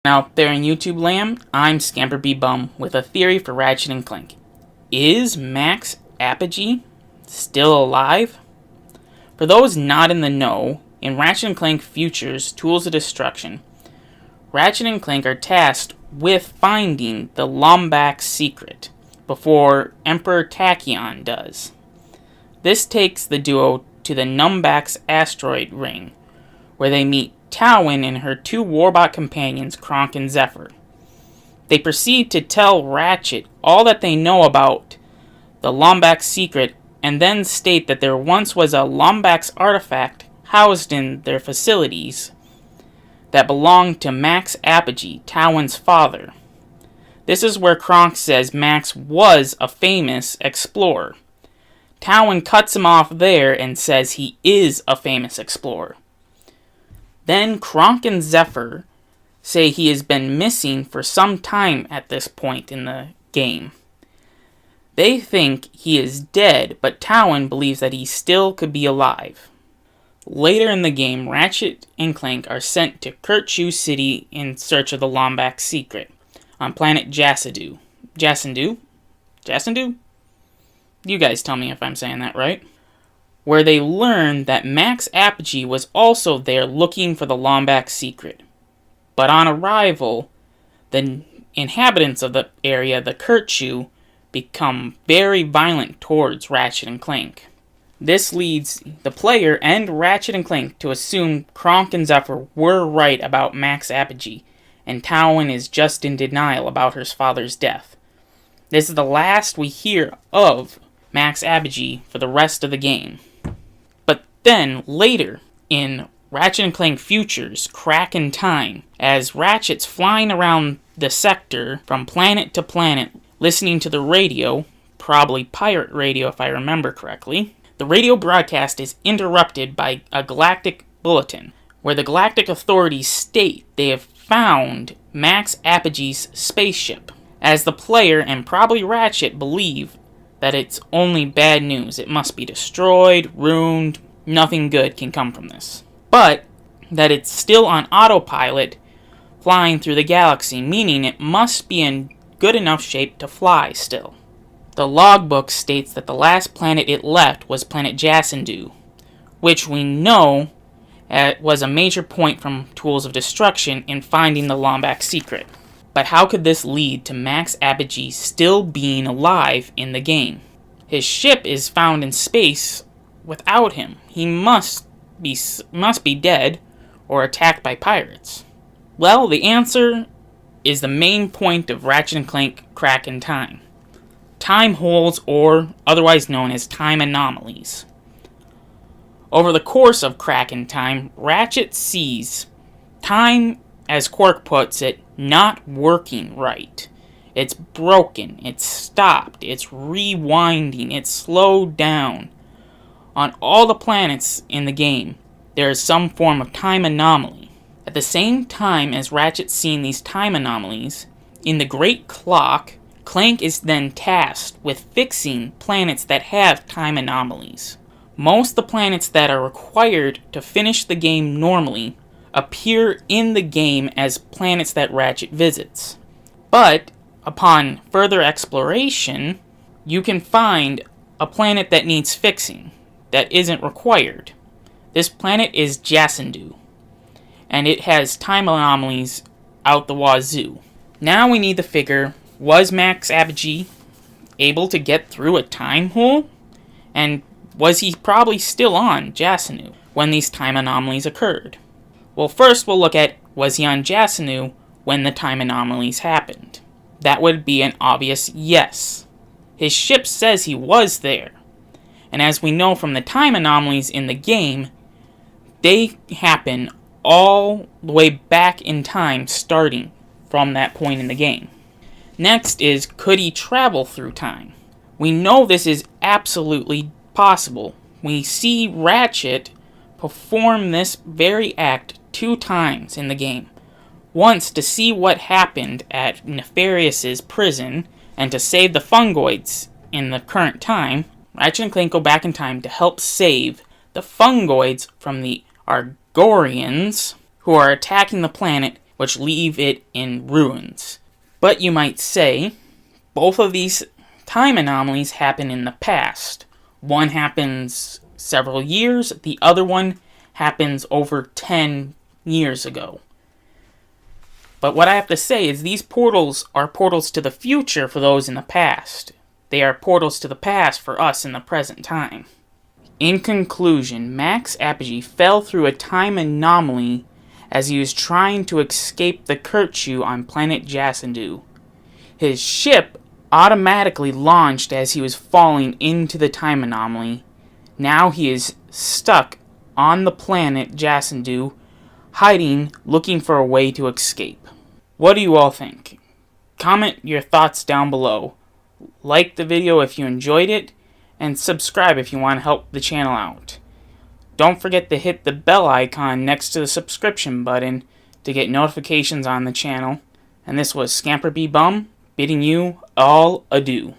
Out there in YouTube land, I'm ScamperBeeBum with a theory for Ratchet and Clank. Is Max Apogee still alive? For those not in the know, in Ratchet and Clank Futures Tools of Destruction, Ratchet and Clank are tasked with finding the Lombax secret before Emperor Tachyon does. This takes the duo to the Numbax Asteroid Ring, where they meet Towin and her two Warbot companions, Kronk and Zephyr. They proceed to tell Ratchet all that they know about the Lombax secret and then state that there once was a Lombax artifact housed in their facilities that belonged to Max Apogee, Towin's father. This is where Kronk says Max was a famous explorer. Towin cuts him off there and says he is a famous explorer. Then Kronk and Zephyr say he has been missing for some time at this point in the game. They think he is dead, but Towin believes that he still could be alive. Later in the game, Ratchet and Clank are sent to Kerchu City in search of the Lombax secret on planet Jasadu. Jasandu? You guys tell me if I'm saying that right. Where they learn that Max Apogee was also there looking for the Lombax secret. But on arrival, the inhabitants of the area, the Kerchu, become very violent towards Ratchet and Clank. This leads the player and Ratchet and Clank to assume Kronk and Zephyr were right about Max Apogee, and Towin is just in denial about her father's death. This is the last we hear of Max Apogee for the rest of the game. Then, later, in Ratchet and Clank Futures Crack in Time, as Ratchet's flying around the sector from planet to planet, listening to the radio, probably pirate radio if I remember correctly, the radio broadcast is interrupted by a galactic bulletin, where the galactic authorities state they have found Max Apogee's spaceship. As the player, and probably Ratchet, believe that it's only bad news. It must be destroyed, ruined. Nothing good can come from this. But that it's still on autopilot flying through the galaxy, meaning it must be in good enough shape to fly still. The logbook states that the last planet it left was planet Jasandu, which we know was a major point from Tools of Destruction in finding the Lombax secret. But how could this lead to Max Apogee still being alive in the game? His ship is found in space without him. He must be dead or attacked by pirates. Well, the answer is the main point of Ratchet and Clank Crack in Time. Time holes, or otherwise known as time anomalies. Over the course of Crack in Time, Ratchet sees time, as Quark puts it, not working right. It's broken, it's stopped, it's rewinding, it's slowed down. On all the planets in the game, there is some form of time anomaly. At the same time as Ratchet seeing these time anomalies, in the Great Clock, Clank is then tasked with fixing planets that have time anomalies. Most of the planets that are required to finish the game normally appear in the game as planets that Ratchet visits. But, upon further exploration, you can find a planet that needs fixing, that isn't required. This planet is Jasandu, and it has time anomalies out the wazoo. Now we need to figure, was Max Apogee able to get through a time hole? And was he probably still on Jasandu when these time anomalies occurred? Well, first we'll look at, was he on Jasandu when the time anomalies happened? That would be an obvious yes. His ship says he was there. And as we know from the time anomalies in the game, they happen all the way back in time, starting from that point in the game. Next is, could he travel through time? We know this is absolutely possible. We see Ratchet perform this very act 2 times in the game. Once to see what happened at Nefarious's prison, and to save the fungoids in the current time. Ratchet and Clank go back in time to help save the fungoids from the Argorians, who are attacking the planet which leave it in ruins. But you might say, both of these time anomalies happen in the past. One happens several years, the other one happens over 10 years ago. But what I have to say is these portals are portals to the future for those in the past. They are portals to the past for us in the present time. In conclusion, Max Apogee fell through a time anomaly as he was trying to escape the Kerchu on planet Jasandu. His ship automatically launched as he was falling into the time anomaly. Now he is stuck on the planet Jasandu, hiding, looking for a way to escape. What do you all think? Comment your thoughts down below. Like the video if you enjoyed it, and subscribe if you want to help the channel out. Don't forget to hit the bell icon next to the subscription button to get notifications on the channel. And this was ScamperBeeBum bidding you all adieu.